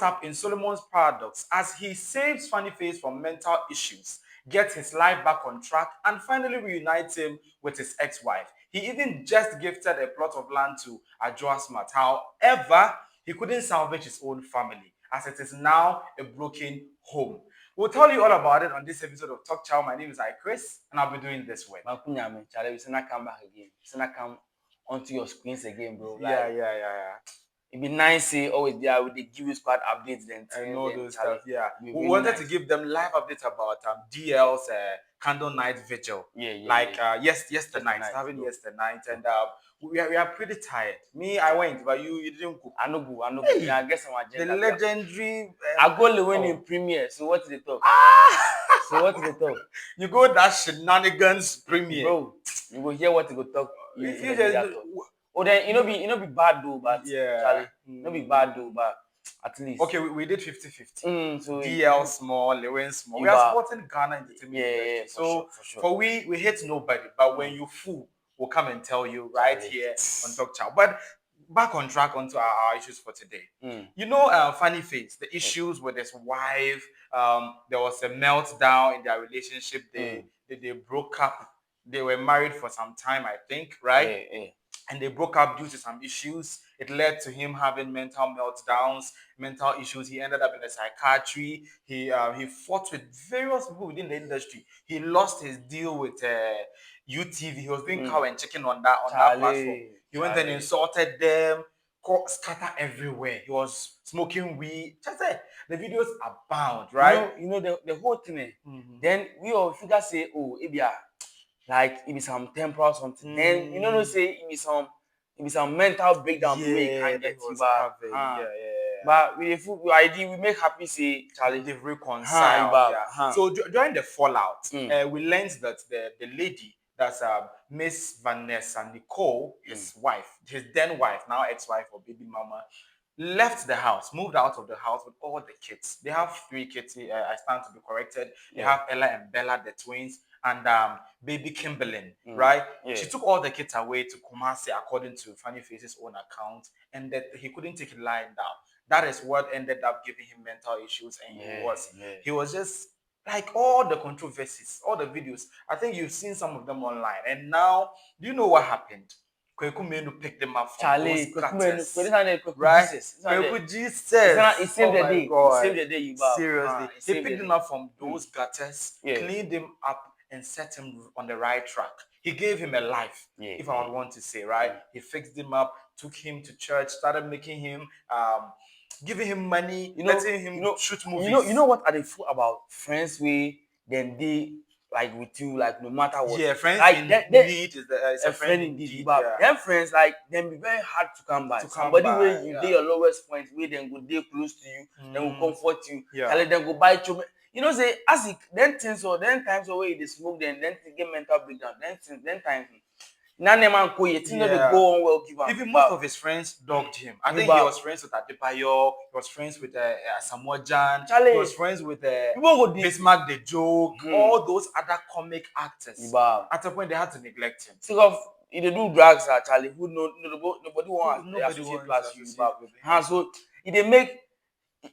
up in Solomon's paradox as he saves Funny Face from mental issues, gets his life back on track, and finally reunites him with his ex-wife. He even just gifted a plot of land to Adwoa Smart. However, he couldn't salvage his own family, as it is now a broken home. We'll tell you all about it on this episode of Talk Chaw. My name is Chris, and I'll be doing this with. Kwaku Manu, Charlie, we not come back again. We not come onto your screens again, bro. Yeah. It'd be nice, say always there. They give you squad updates then. And all those stuff. Charlie, Yeah, we really wanted nice to give them live updates about DL's candle night vigil. Yeah. Yesterday night, having yesterday night, and we are pretty tired. Me, I went, but you didn't go. I know go. Hey, I guess I'm agenda. The legendary. I go the win in premiere. So what is the talk? So what is the talk? You go that shenanigans premiere, bro. You go hear what you go talk. If you just. Oh, then you know be bad though, but yeah, Charlie, no be bad though, but at least. Okay, we did 50-50. So DL small, Lewin small. We are supporting Ghana entertainment. Yeah, so for sure. For we hate nobody, but when you fool, we'll come and tell you right here on Talk Chaw. But back on track onto our issues for today. You know, Funny Face, the issues with his wife. There was a meltdown in their relationship. They broke up. They were married for some time, I think, right? Yeah. And they broke up due to some issues. It led to him having mental meltdowns, mental issues. He ended up in the psychiatry. He fought with various people within the industry. He lost his deal with UTV. He was doing cow and chicken on that platform. He went and insulted them, scattered everywhere. He was smoking weed. Just say the videos abound, right? You know the whole thing. Then we all figure say, oh, Ibia. Like it be some temporal something. Then you know say it be some mental breakdown way can get you back. But with the idea we make happy say Charlie they've reconciled. So during the fallout, we learned that the lady that's Miss Vanessa Nicole, his wife, his then wife, now ex-wife or baby mama, left the house, moved out of the house with all the kids. They have 3 kids. I stand to be corrected. They have Ella and Bella, the twins, and baby Kimberlyn, right? She took all the kids away to Kumasi, according to Funny Face's own account, and that he couldn't take it lying down. That is what ended up giving him mental issues, and he was just like all the controversies, all the videos. I think you've seen some of them online, and now do you know what happened? Kwaku Manu picked them up from those gutters, right? Kwaku Jesus. It saved the day. It saved the day, you seriously. He picked them up from those gutters, cleaned them up, and set him on the right track. He gave him a life, if I would want to say, right? He fixed him up, took him to church, started making him, giving him money, letting him shoot movies. You know what are the fool about friends way? Then they like with you, like no matter what. Yeah, friends like indeed is a friend indeed. But them friends like them be very hard to come by. Somebody where you your lowest point, where then go they close to you, then will comfort you. Tell them go buy you. You know, say as it then times away they smoke, then they get mental breakdown. Then times. None man go yet. You know they go on well give up. Even most of his friends dogged him. I think he was friends with Adebayo. He was friends with Samuel Jan. He was friends with Bismarck the Joke. All those other comic actors. At a point they had to neglect him. Think of if they do drugs, Charlie, who nobody wants you. So if they make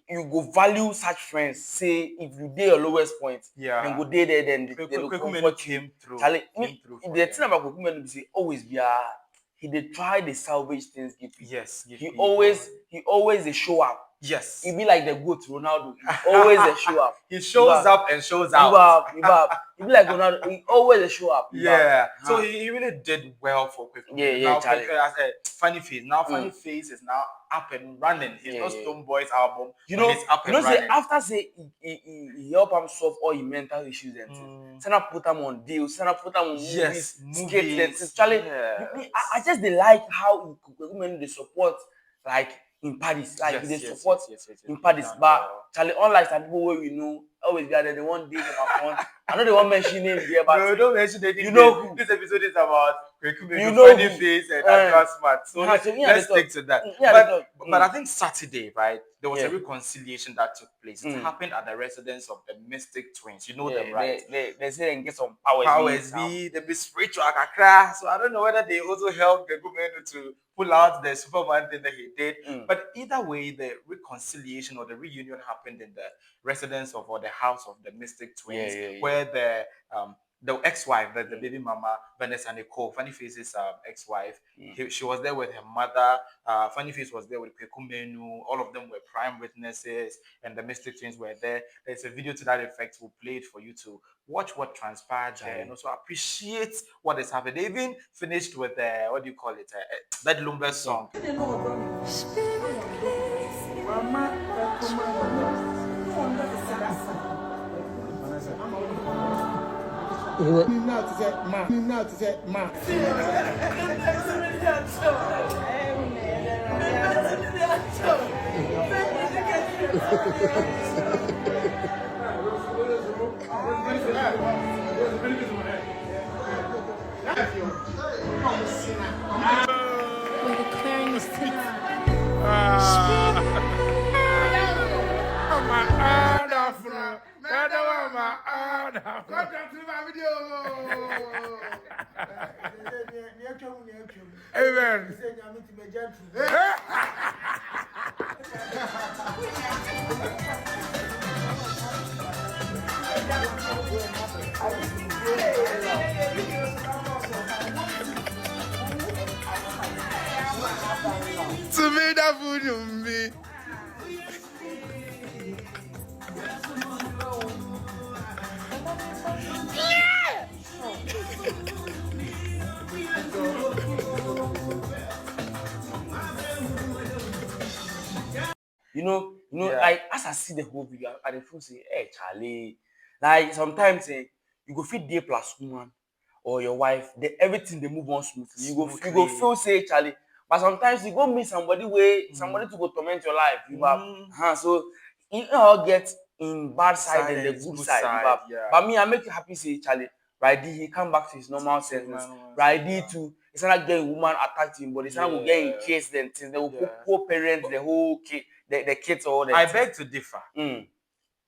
you go value such friends. Say if you did your lowest point, then go there, then they will comfort you. Charlie, the thing about Kwaku Manu is always be he they try to salvage things. He always they show up. Yes. He be like the goat Ronaldo. He always they show up. He shows up and shows out. He be like Ronaldo. He always they show up. So he really did well for Kwaku. Now, Charlie. Funny Face. Now Funny Face is now up and running. He's not Stone Boys album. He's up and running. Say after say he help him solve all his mental issues and things. Send up put him on deals. Send up put him on movies. Charlie, I just like how Kwaku Manu they support like in Paris, like they support in Paris. But Charlie, unlike some people where we know, always gather they want days in my phone. I know they won't mention names here, but no, don't mention anything. You know who? This episode is about You know funny face and Adwoa Smart. So let's stick to that. But I think Saturday, right? There was a reconciliation that took place. It happened at the residence of the Mystic Twins. You know them, right? They say they get some powers be they be spiritual kakra. So I don't know whether they also helped the government to pull out the Superman thing that he did. But either way, the reconciliation or the reunion happened in the residence of or the house of the Mystic Twins, where the ex-wife, the baby mama, Vanessa Nicole, Funny Face's ex-wife, she was there with her mother. Funny Face was there with Kwaku Manu. All of them were prime witnesses, and the Mystic Twins were there. There's a video to that effect. We'll play it for you to watch what transpired there and also appreciate what is happening. They even finished with what do you call it? That Lumber song. We're declaring this tonight. Amen. To me, that would be. Like as I see the whole video, I feel say, hey Charlie, like sometimes you go fit day plus woman or your wife, everything they move on smoothly. You go feel say Charlie, but sometimes you go meet somebody somebody to go torment your life. You have so you all get in bad side and the good side. But me, I make you happy say Charlie. Ridey, he come back to his normal senses. Ridey too. It's not getting woman attacked him, but it's not going to get in case then things. They will co-parent the whole kid, the kids or the. I beg to differ.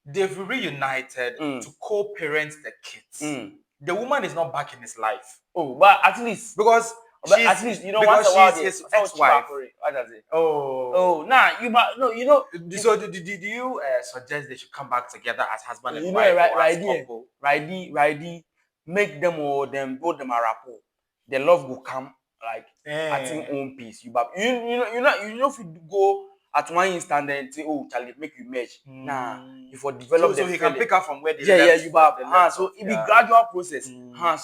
They've reunited to co-parent the kids. The woman is not back in his life. Oh, but at least because at least once she's his ex-wife. What does it? Oh, So do you suggest they should come back together as husband and wife or as couple? Ridey, make them or them both them a rapport. The love will come like at his own pace. You know if you go at one instant and say, oh Charlie, make you merge. Nah, if you develop so he can pick up from where they left. So it be gradual process.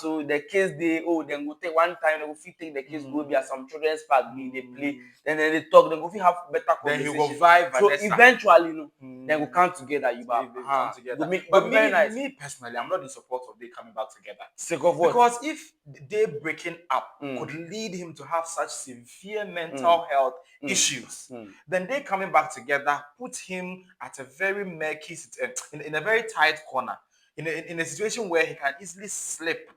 So the kids then go take one time, they go take the kids go be at some children's park, they play, then they talk, then go have better conversation. Then he will vibe. So eventually, they will come together. Come together. Me personally, I'm not in support of they coming back together. Sake of what? Because if they breaking up could lead him to have such severe mental health issues, then they coming back together put him at a very murky, in a very tight corner, in a situation where he can easily slip.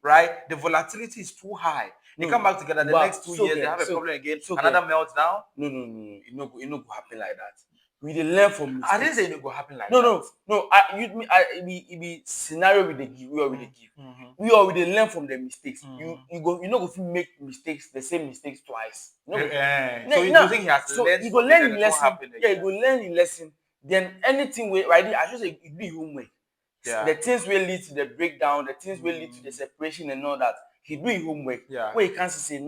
Right? The volatility is too high. They come back together the next 2 years, they have a problem again. Another meltdown. No. It no go happen like that. We dey learn from mistakes. I didn't say it go happen like that. No. It be scenario we dey give. We already give. We already learn from the mistakes. You no go fit make mistakes, the same mistakes twice. So you think he has to learn? You go learn the lesson. Yeah, you go learn the lesson. Then anything I should say it be homework. The things will lead to the breakdown. The things will lead to the separation and all that. He do his homework. Where he can't say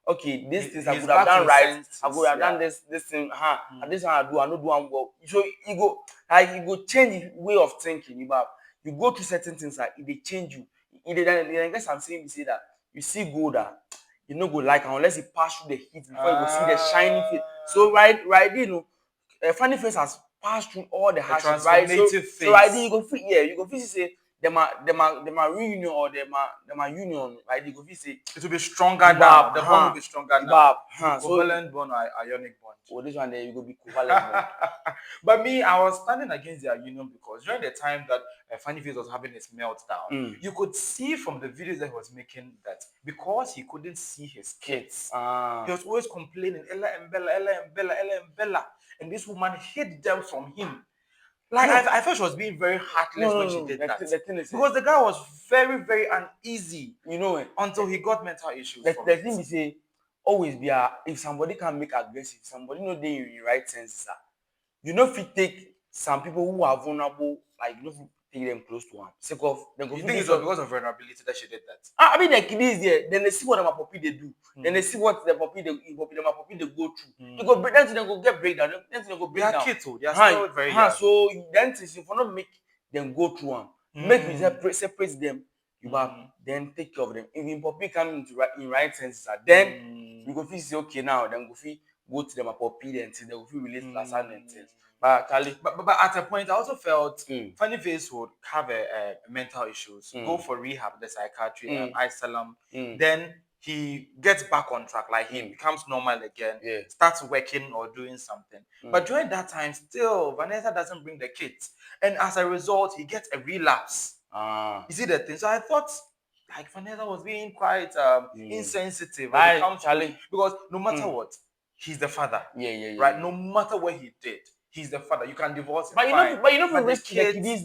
okay, these things I could have done right. I could have done this thing. And this one I not do one well. So you go change his way of thinking. You go through certain things that they change you. I guess I'm saying say that you see gold you no go like unless you pass through the heat before you go see the shiny face. So Funny Face has passed through all the hardships, right? So you go feel you go feel say them are reunion or them are union, right? They go feel say it will be stronger now. The bond will be stronger now. Covalent bond or ionic bond. Oh, this one there you go be covalent bond. But me, I was standing against their union because during the time that Funny Face was having his meltdown, you could see from the videos that he was making that because he couldn't see his kids, he was always complaining, Ella and Bella, Ella and Bella, Ella and Bella, and this woman hid them from him. Like I felt she was being very heartless when she did that. The thing is, because the guy was very, very uneasy, until he got mental issues. The thing is, say always be if somebody can make aggressive, somebody know they in right sense, you know if you take some people who are vulnerable, like you know take them close to him. Sake of you think it's because of vulnerability that she did that? I mean the kiddies there, then they see what my puppy they do, then they see what the puppy they go through. They go break down, they go get breakdown, then they go break down. They are kids, they are still very young. So then if you not make them go through them, make me separate them, then take care of them. If in puppy come into right senses, then you go feel say okay now, then go feel go to them a puppy then they go feel relate to and things. But at a point, I also felt Funny Face would have a mental issues, go for rehab, the psychiatry, asylum. Then he gets back on track, like he becomes normal again, starts working or doing something. But during that time, still, Vanessa doesn't bring the kids. And as a result, he gets a relapse. You see the thing? So I thought, like, Vanessa was being quite insensitive when it comes to, because no matter what, he's the father. Right? No matter what he did, he's the father. You can divorce him. But you know, for risk the kids,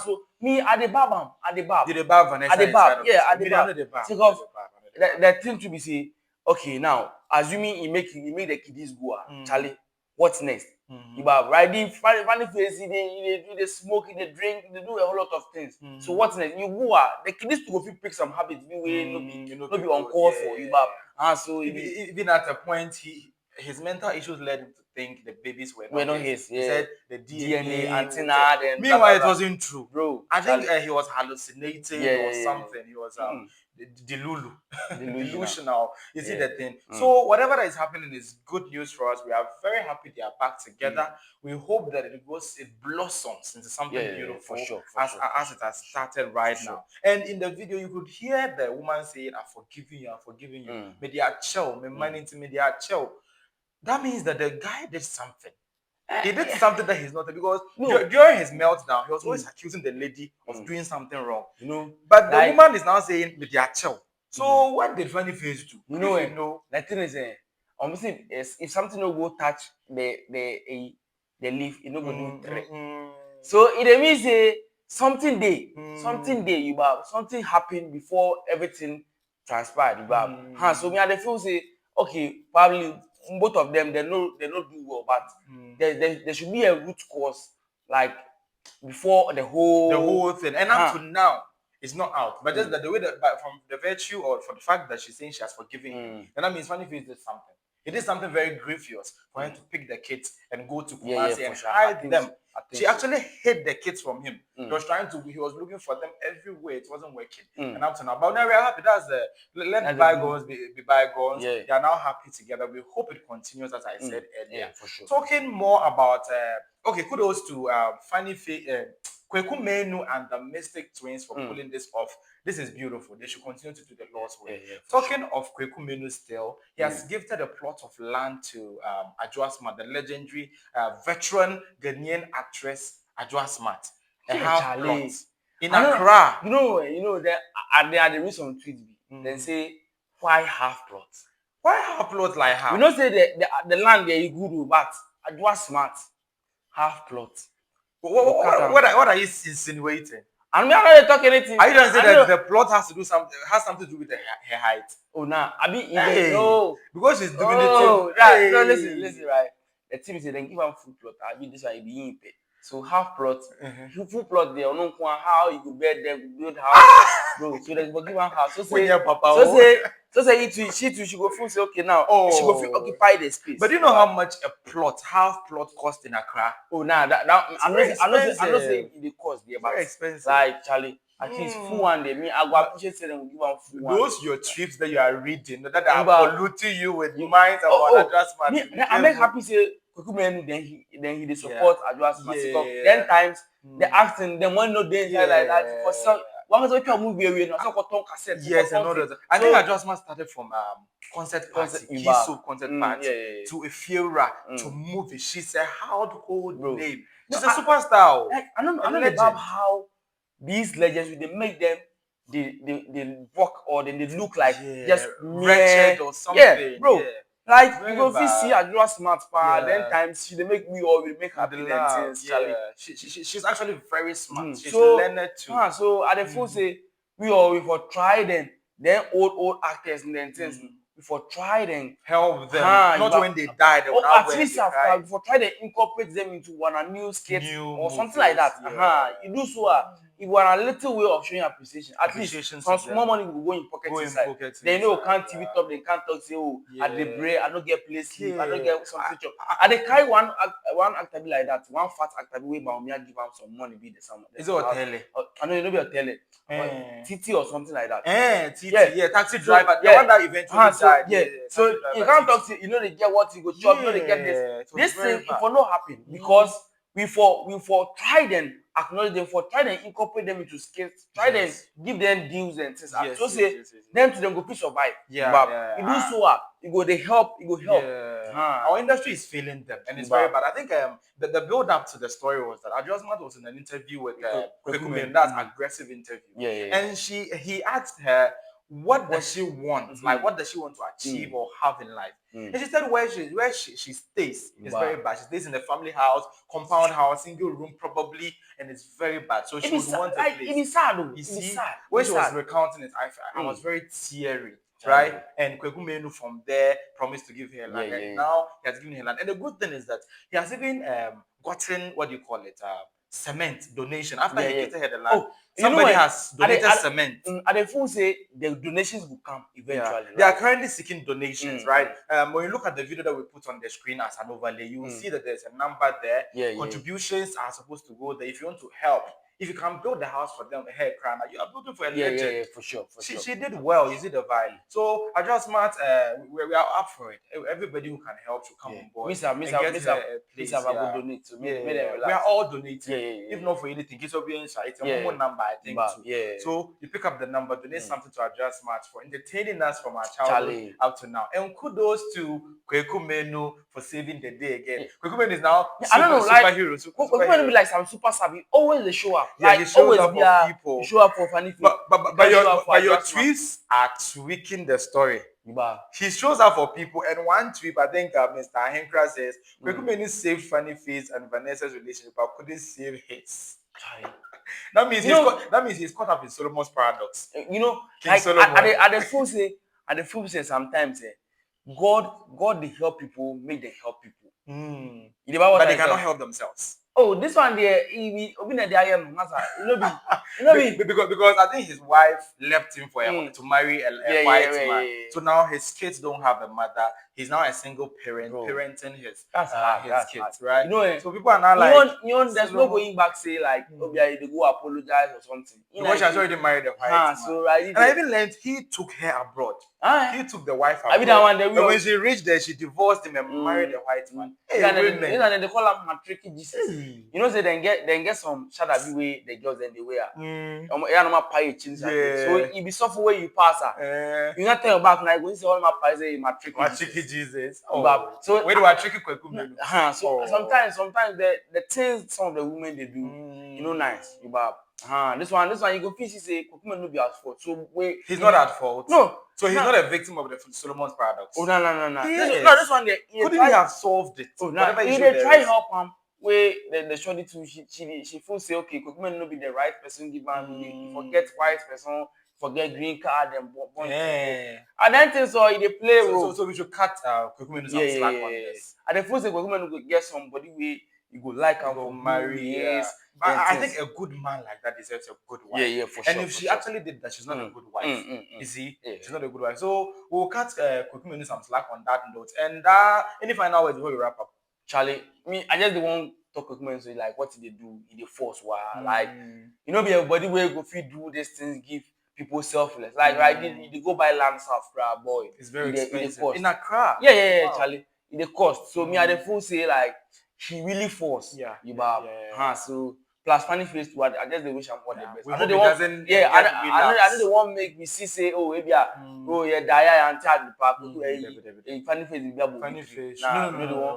so me at the bab. Did the bab Vanessa? At the bab, at the bab. The thing to be say, okay, now assuming he make the kiddies go, Charlie, what's next? You are riding funny face, they smoke, they drink, they do a whole lot of things. So what's next? You go, the kiddies to go pick some habits, no be uncalled for. You so even at a point, his mental issues led him to think the babies were not his. He said the DNA antenna. Meanwhile, it wasn't true, bro. I think he was hallucinating or something. He was delusional. You see the thing. So whatever that is happening is good news for us. We are very happy they are back together. We hope that it blossoms into something beautiful, as it has started right now. And in the video, you could hear the woman saying, "I'm forgiving you, I'm forgiving you." May they are chill, may money into me, they are chill. That means that the guy did something. He did something that he's not, because during his meltdown, he was always accusing the lady of doing something wrong. But the woman is now saying, "But they are chill." So what did Funny Face do? The thing is, if something will go touch the leaf, it no go do three. So it means something happened before everything transpired. So me I feel say okay, probably both of them they don't do well, but there should be a root cause, like before the whole thing. And up to now, it's not out. But just that the way that from the virtue or for the fact that she's saying she has forgiven him, then that means Funny Face did something. It is something very grievous for him to pick the kids and go to Kumasi and hide them. She actually hid the kids from him. He was looking for them everywhere. It wasn't working. And up to now, but now we are happy. That's let bygones be bygones. They are now happy together. We hope it continues, as I said earlier. Yeah, for sure. Talking more about kudos to Funny Face, Kwaku Manu and the Mystic Twins for pulling this off. This is beautiful. They should continue to do the Lord's way. Talking of Kwaku Manu still, he has gifted a plot of land to Adwoa Smart, the legendary veteran Ghanaian actress Adwoa Smart. A half plot in Accra. You know, there are the reason tweets they say why half plot? Why half plot like half? You know, say the land there is good, but Adwoa Smart half plot. What are you insinuating? I'm not going to talk anything. Are you going to say that the plot has something to do with her height? Oh, nah. No. Because she's doing No, listen, right. The team said, then give them full plot. This one be in pay. So half plot, full plot there. No know how you could build them, build house, bro. So they give one house. So say she go full say okay now. She go occupy the space. But do you know how much a half plot cost in Accra? Oh, nah. I'm not saying the cost there, but very expensive. Like Charlie. At least full one day. Me, I go appreciate them. Will give one full one. Those your trips that you are reading that are polluting you with minds about Adwoa Smart. I make happy say Kwaku Manu then he support Adwoa Smart. Then times the acting, the one no days like that for some. One of the movie we know, so got cassette. Yes, and all that. I think adjustment started from concert party, key soap concert party to a Fiora to movie. She's a household name. She's a superstar. Like, I don't know about how these legends they make them they walk or then they look like just wretched or something. Yeah, bro. Yeah. Like very you go see Adwoa Smart then times she they make me or we make happy things. Yeah. She's actually very smart. She's learned too. So at the full say we for try then old actors and then things. Before try then help them, not when they die. They at least after before try to incorporate them into one new skit or something like that. You do so. If you are a little way of showing appreciation, at least some small money will go in pocket inside. They know can't TV top, they can't talk say, oh, at the break, I don't get place sleep, I don't get some future. And they carry one actor be like that, one fat actor be way by me give them some money be the same. Is it a tele? I know you know be a tele. TT or something like that. TT, yeah, taxi driver. The one that eventually died. Yeah. So you can't talk to you know they get what you go chop, you know they get this. This thing it will not happen because we for try them acknowledge them for try them incorporate them into skills, try them give them deals and things. So say them to them go piece survive. But you do so you go they help, you go help. Our industry is failing them and it's very bad. I think the build up to the story was that Adwoa was in an interview with Kwaku Manu, that's aggressive interview. And he asked her what does she want? Like what does she want to achieve or have in life? And she said where she stays is very bad. She stays in a family house, compound house, single room probably, and it's very bad. So she would want a place. It is sad though. You see, when she was recounting it, I was very teary. Right? And Kwaku Manu from there promised to give her land. And now he has given her land. And the good thing is that he has even gotten what do you call it? Cement donation after he gave her the land. Somebody has donated cement. And the fool say the donations will come eventually. Right? They are currently seeking donations, right? When you look at the video that we put on the screen as an overlay, you will see that there's a number there. Contributions are supposed to go there if you want to help. If you can build the house for them, hey, Krana, you are building for a legend. Yeah, for sure. She did well. You see the vibe. So Adwoa Smart, we are up for it. Everybody who can help should come on board. Miss donate. We are all donating. If not for anything, it's a one number, I think. So you pick up the number, donate something to Adwoa Smart for entertaining us from our childhood up to now. And kudos to Kwaku Manu for saving the day again. Kwaku Manu is now superhero. Kwaku Manu be like some super savvy. Always they show up. Yeah, he shows up for people. Show up for funny people. But your tweets are tweaking the story. He shows up for people, and one tweet, I think Mr. Ahenkra says, Kwaku Manu saved Funny Face and Vanessa's relationship, but couldn't save his. That means he's caught up in Solomon's paradox. You know, like, at the full say sometimes God they help people, make them help people. But they cannot help themselves. Oh, this one there, because I think his wife left him for to marry a white man. So now his kids don't have a mother. He's now a single parent, parenting his kids, right? You know, so people are not like, there's no going back say like, they go apologize or something. Because she has already married a white man. So right, and I even learned he took her abroad. He took the wife abroad. And when she reached there, she divorced him and married a white man. And they call him tricky Jesus. You know, say then get some shada way the girls then they wear. So if you suffer where you pass you not tell back now go say all my pie say my tricky Jesus. So where do I tricky Kwaku Manu? So sometimes the things some of the women they do, you know, nice. This one you go feel say Kwaku Manu be at fault. So he's not at fault. No. So he's not a victim of the Solomon's paradox. Oh no. This one couldn't he have solved it? Oh no. He they try help him. Where the shorty too, she feels say okay, Kwaku Manu no be the right person give him. Forget white person, forget green card and and then things so they play role. So we should cut Kwaku Manu some slack on this. And the first say Kwaku Manu go get somebody where you go like and go marry. But I think a good man like that deserves a good wife. For sure. And if she actually did that, she's not a good wife. You see, she's not a good wife. So we'll cut Kwaku Manu some slack on that note. And any final words before we wrap up? Charlie, I just want talk Kwaku Manu so like what did they do in the force like you know be everybody where go fit do these things give people selfless like right they go buy land south boy it's very expensive in Accra. Wow. Charlie it the cost so me at the full say like he really forced so plus funny face too. I just they wish I'm all the best. We I know hope they it want, doesn't yeah, get I know they want make me see say, oh, maybe oh yeah, die and tag the park. Funny face will be funny face. Nah,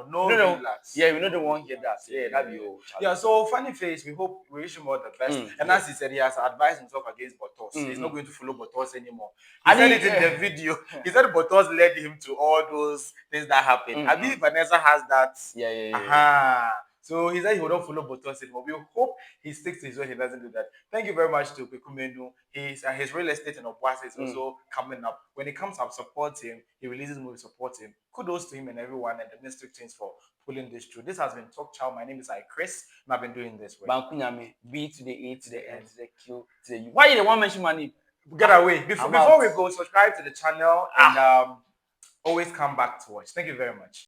No relapse. Yeah, we know the one hear that. Yeah, that be all. Yeah, so funny face, we wish him all the best. And as he said, he has advised himself against Botos. He's not going to follow Botos anymore. He said it in the video. He said Botos led him to all those things that happened. I believe Vanessa has that. Yeah. So he said he would not follow Botos anymore. We hope he sticks to his word. He doesn't do that. Thank you very much to Kwaku Manu. His real estate in Obuasi is also coming up. When he comes up, support him. He releases movie, support him. Kudos to him and everyone and the Mystic Teams for pulling this through. This has been Talk Chaw. My name is Chris, and I've been doing this with Bankunyame, B to the A to the N to the Q to the U. Why you the one mention my name? Get away. Before we go, subscribe to the channel and always come back to watch. Thank you very much.